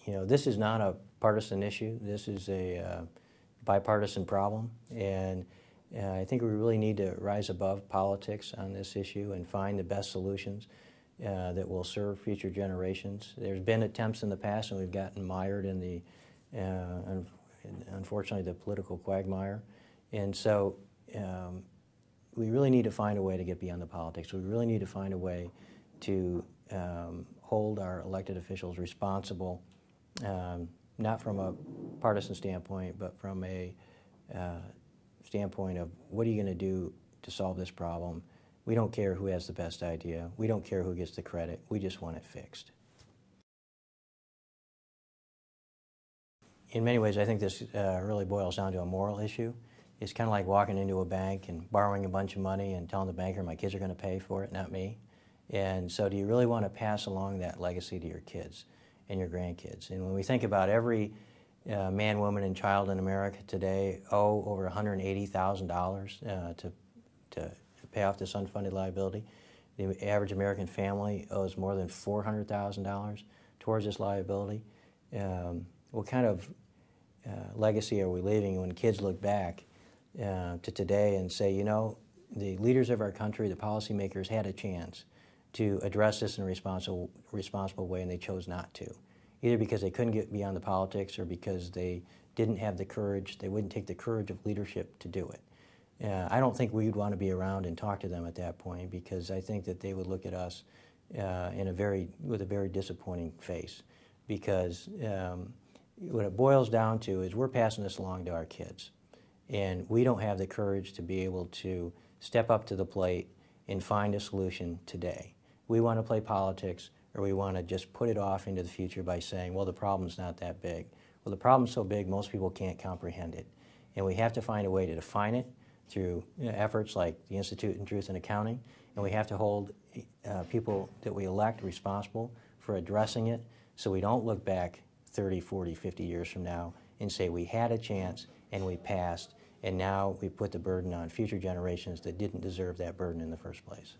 this is not a partisan issue. This is a bipartisan problem, and I think we really need to rise above politics on this issue and find the best solutions that will serve future generations. There's been attempts in the past, and we've gotten mired in the, unfortunately, the political quagmire. And so we really need to find a way to get beyond the politics. We really need to find a way to hold our elected officials responsible, not from a partisan standpoint, but from a standpoint of what are you going to do to solve this problem. We don't care who has the best idea. We don't care who gets the credit. We just want it fixed. In many ways, I think this really boils down to a moral issue. It's kind of like walking into a bank and borrowing a bunch of money and telling the banker, my kids are going to pay for it, not me. And so do you really want to pass along that legacy to your kids and your grandkids? And when we think about every man, woman, and child in America today owe over $180,000 to pay off this unfunded liability. The average American family owes more than $400,000 towards this liability. What kind of legacy are we leaving when kids look back to today and say, the leaders of our country, the policymakers, had a chance to address this in a responsible way, and they chose not to, either because they couldn't get beyond the politics or because they didn't have the courage, they wouldn't take the courage of leadership to do it. I don't think we'd want to be around and talk to them at that point, because I think that they would look at us with a very disappointing face, because what it boils down to is we're passing this along to our kids, and we don't have the courage to be able to step up to the plate and find a solution today. We want to play politics, or we want to just put it off into the future by saying, well, the problem's not that big. Well, the problem's so big most people can't comprehend it, and we have to find a way to define it through efforts like the Institute in Truth and Accounting, and we have to hold people that we elect responsible for addressing it, so we don't look back 30, 40, 50 years from now and say we had a chance and we passed, and now we put the burden on future generations that didn't deserve that burden in the first place.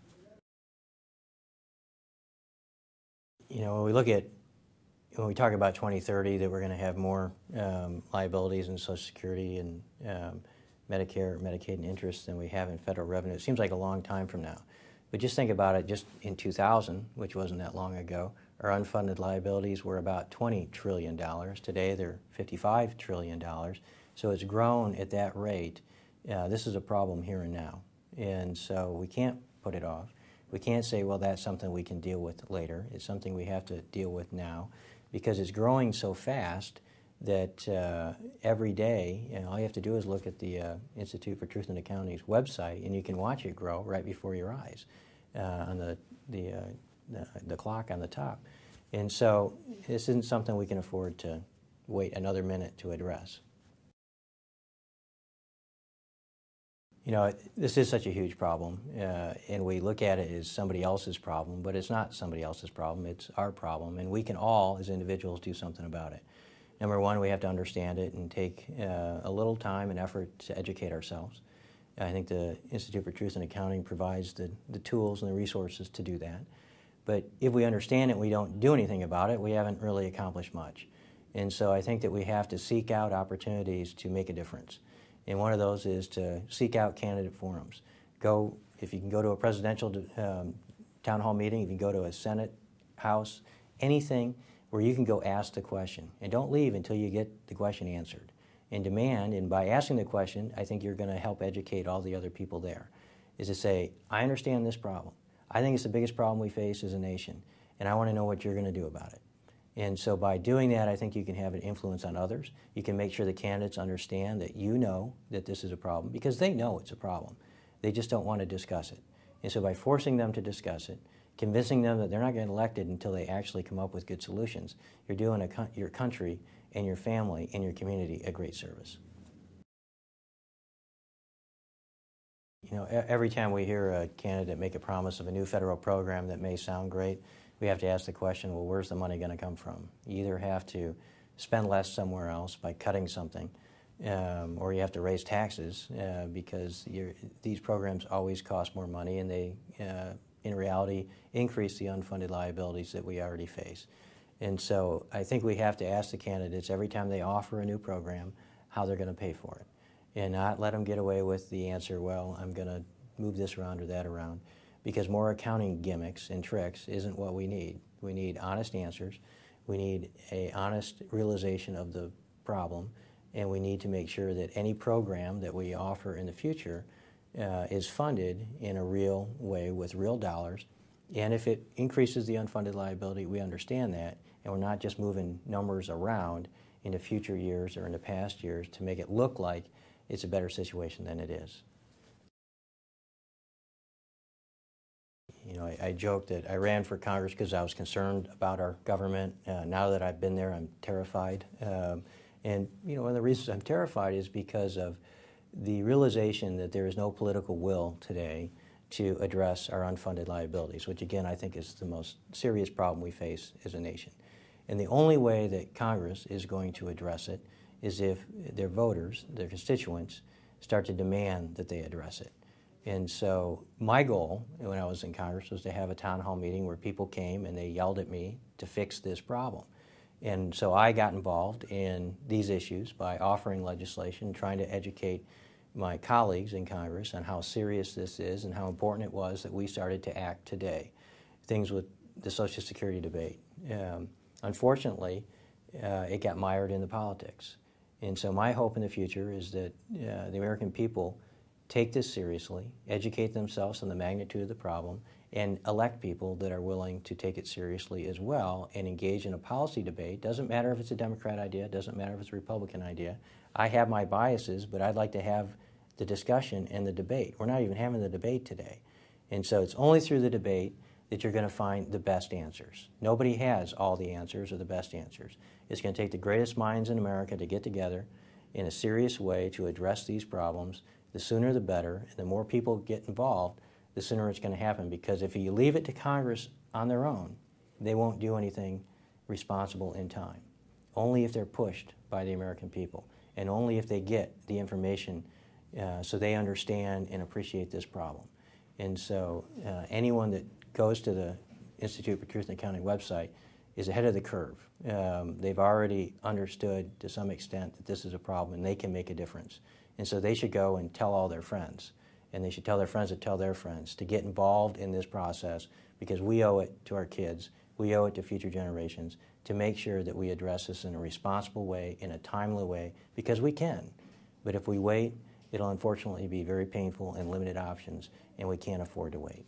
When we talk about 2030, that we're going to have more liabilities in Social Security and Medicare, Medicaid, and interest than we have in federal revenue. It seems like a long time from now. But just think about it, just in 2000, which wasn't that long ago, our unfunded liabilities were about $20 trillion. Today they're $55 trillion. So it's grown at that rate. This is a problem here and now. And so we can't put it off. We can't say, well, that's something we can deal with later. It's something we have to deal with now, because it's growing so fast that every day, all you have to do is look at the Institute for Truth and Accounting's website, and you can watch it grow right before your eyes on the clock on the top. And so this isn't something we can afford to wait another minute to address. This is such a huge problem, and we look at it as somebody else's problem, but it's not somebody else's problem, it's our problem, and we can all, as individuals, do something about it. Number one, we have to understand it and take a little time and effort to educate ourselves. I think the Institute for Truth and Accounting provides the tools and the resources to do that. But if we understand it and we don't do anything about it, we haven't really accomplished much. And so I think that we have to seek out opportunities to make a difference. And one of those is to seek out candidate forums. If you can go to a presidential town hall meeting, if you can go to a Senate, House, anything where you can go ask the question. And don't leave until you get the question answered. And demand, and by asking the question, I think you're going to help educate all the other people there, is to say, I understand this problem. I think it's the biggest problem we face as a nation, and I want to know what you're going to do about it. And so by doing that, I think you can have an influence on others. You can make sure the candidates understand that you know that this is a problem, because they know it's a problem. They just don't want to discuss it. And so by forcing them to discuss it, convincing them that they're not getting elected until they actually come up with good solutions, you're doing your country and your family and your community a great service. Every time we hear a candidate make a promise of a new federal program that may sound great, we have to ask the question, well, where's the money going to come from? You either have to spend less somewhere else by cutting something, or you have to raise taxes because these programs always cost more money, and they, in reality, increase the unfunded liabilities that we already face. And so I think we have to ask the candidates every time they offer a new program how they're going to pay for it, and not let them get away with the answer, well, I'm going to move this around or that around, because more accounting gimmicks and tricks isn't what we need. We need honest answers. We need an honest realization of the problem, and we need to make sure that any program that we offer in the future is funded in a real way with real dollars. And if it increases the unfunded liability, we understand that, and we're not just moving numbers around into future years or into past years to make it look like it's a better situation than it is. You know, I joke that I ran for Congress because I was concerned about our government. Now that I've been there, I'm terrified. And you know, one of the reasons I'm terrified is because of the realization that there is no political will today to address our unfunded liabilities, which again I think is the most serious problem we face as a nation. And the only way that Congress is going to address it is if their voters, their constituents, start to demand that they address it. And so my goal when I was in Congress was to have a town hall meeting where people came and they yelled at me to fix this problem. And so I got involved in these issues by offering legislation, trying to educate my colleagues in Congress on how serious this is and how important it was that we started to act today. Things with the Social Security debate. Unfortunately, it got mired in the politics. And so my hope in the future is that the American people take this seriously, educate themselves on the magnitude of the problem, and elect people that are willing to take it seriously as well and engage in a policy debate. Doesn't matter if it's a Democrat idea, doesn't matter if it's a Republican idea. I have my biases, but I'd like to have the discussion and the debate. We're not even having the debate today. And so it's only through the debate that you're going to find the best answers. Nobody has all the answers or the best answers. It's going to take the greatest minds in America to get together in a serious way to address these problems. The sooner the better, and the more people get involved, the sooner it's going to happen, because if you leave it to Congress on their own, they won't do anything responsible in time. Only if they're pushed by the American people, and only if they get the information so they understand and appreciate this problem. And so anyone that goes to the Institute for Truth in Accounting website is ahead of the curve. They've already understood to some extent that this is a problem and they can make a difference. And so they should go and tell all their friends. And they should tell their friends that tell their friends to get involved in this process, because we owe it to our kids, we owe it to future generations to make sure that we address this in a responsible way, in a timely way, because we can. But if we wait, it'll unfortunately be very painful and limited options, and we can't afford to wait.